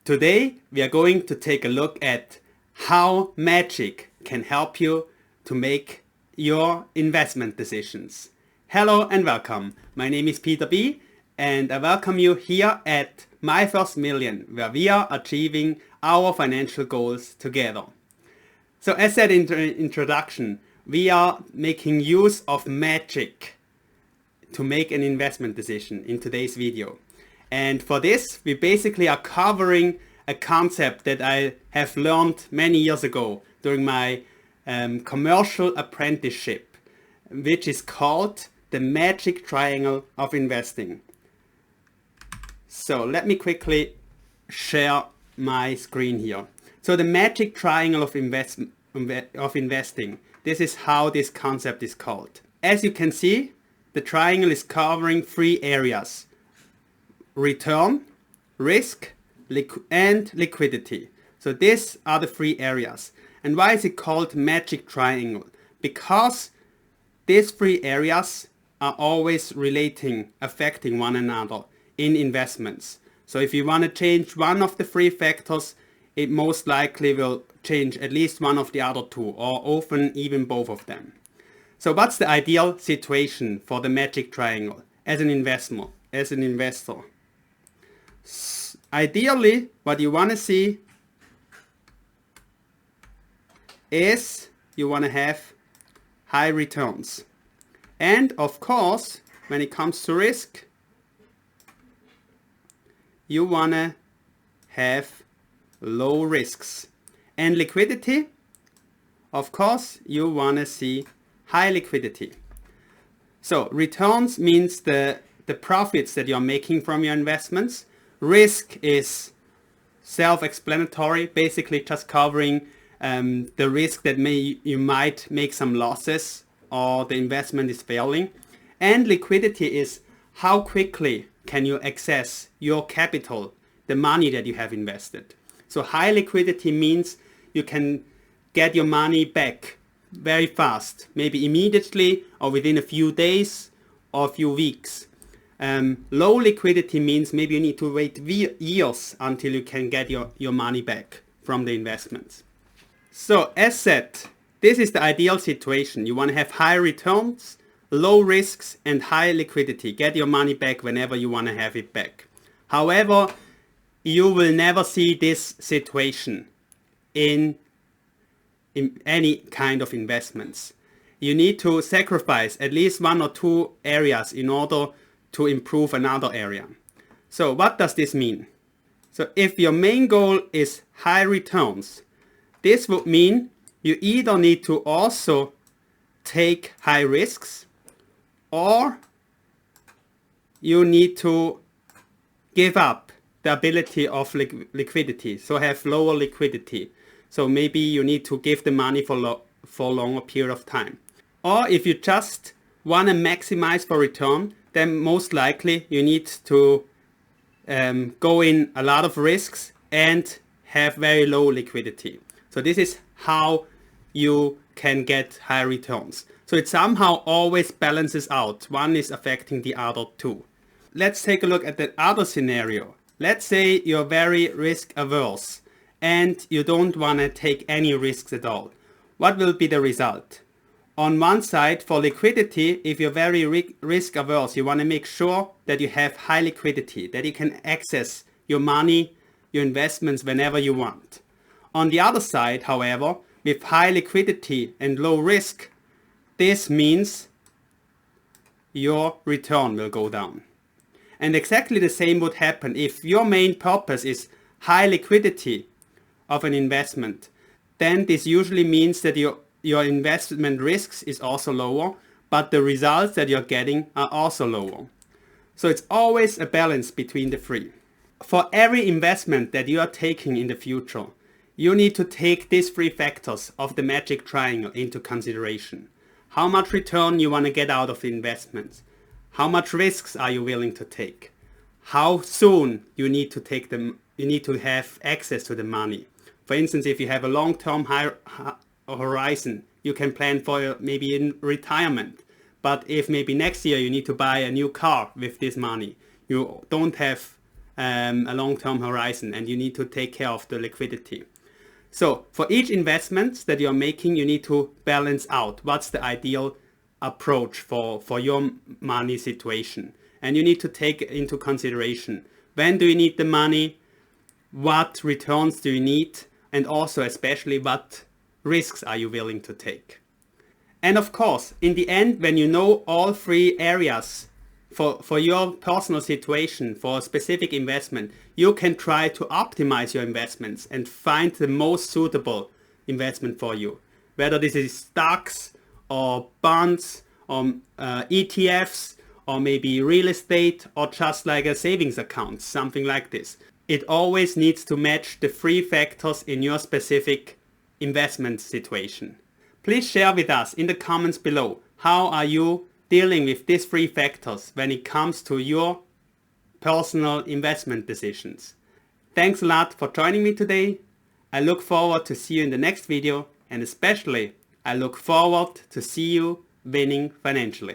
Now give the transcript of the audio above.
Today we are going to take a look at how magic can help you to make your investment decisions. Hello and welcome. My name is Peter B. and I welcome you here at My First Million, where we are achieving our financial goals together. So as said in the introduction, we are making use of magic to make an investment decision in today's video. And for this, we basically are covering a concept that I have learned many years ago during my commercial apprenticeship, which is called the magic triangle of investing. So let me quickly share my screen here. So the magic triangle of investing, this is how this concept is called. As you can see, the triangle is covering three areas: return, risk, and liquidity. So these are the three areas. And why is it called magic triangle? Because these three areas are always affecting one another in investments. So if you want to change one of the three factors, it most likely will change at least one of the other two, or often even both of them. So what's the ideal situation for the magic triangle as an investor? Ideally, what you want to see is you want to have high returns. And of course, when it comes to risk, you want to have low risks. And liquidity, of course, you want to see high liquidity. So returns means the profits that you're making from your investments. Risk is self-explanatory, basically just covering the risk that you might make some losses or the investment is failing. And liquidity is how quickly can you access your capital, the money that you have invested. So high liquidity means you can get your money back very fast, maybe immediately or within a few days or a few weeks. Low liquidity means maybe you need to wait years until you can get your money back from the investments. So as said, this is the ideal situation. You want to have high returns, low risks, and high liquidity. Get your money back whenever you want to have it back. However, you will never see this situation in any kind of investments. You need to sacrifice at least one or two areas in order to improve another area. So what does this mean? So if your main goal is high returns, this would mean you either need to also take high risks, or you need to give up the ability of liquidity, so have lower liquidity. So maybe you need to give the money for a longer period of time. Or if you just want to maximize for return, then most likely you need to go in a lot of risks and have very low liquidity. So this is how you can get high returns. So it somehow always balances out. One is affecting the other two. Let's take a look at the other scenario. Let's say you're very risk averse and you don't want to take any risks at all. What will be the result? On one side, for liquidity, if you're very risk averse, you want to make sure that you have high liquidity, that you can access your money, your investments whenever you want. On the other side, however, with high liquidity and low risk, this means your return will go down. And exactly the same would happen if your main purpose is high liquidity of an investment. Then this usually means that your investment risks is also lower, but the results that you're getting are also lower. So it's always a balance between the three. For every investment that you are taking in the future, you need to take these three factors of the magic triangle into consideration. How much return you want to get out of the investments? How much risks are you willing to take? How soon you need to take them? You need to have access to the money. For instance, if you have a long-term horizon, you can plan for maybe in retirement. But if maybe next year you need to buy a new car with this money, you don't have a long-term horizon, and you need to take care of the liquidity. So for each investment that you're making, you need to balance out what's the ideal approach for your money situation. And you need to take into consideration, when do you need the money, what returns do you need, and also especially what risks are you willing to take. And of course, in the end, when you know all three areas for your personal situation, for a specific investment, you can try to optimize your investments and find the most suitable investment for you. Whether this is stocks or bonds or ETFs or maybe real estate or just like a savings account, something like this. It always needs to match the three factors in your specific investment situation. Please share with us in the comments below, how are you dealing with these three factors when it comes to your personal investment decisions. Thanks a lot for joining me today. I look forward to see you in the next video, and especially I look forward to see you winning financially.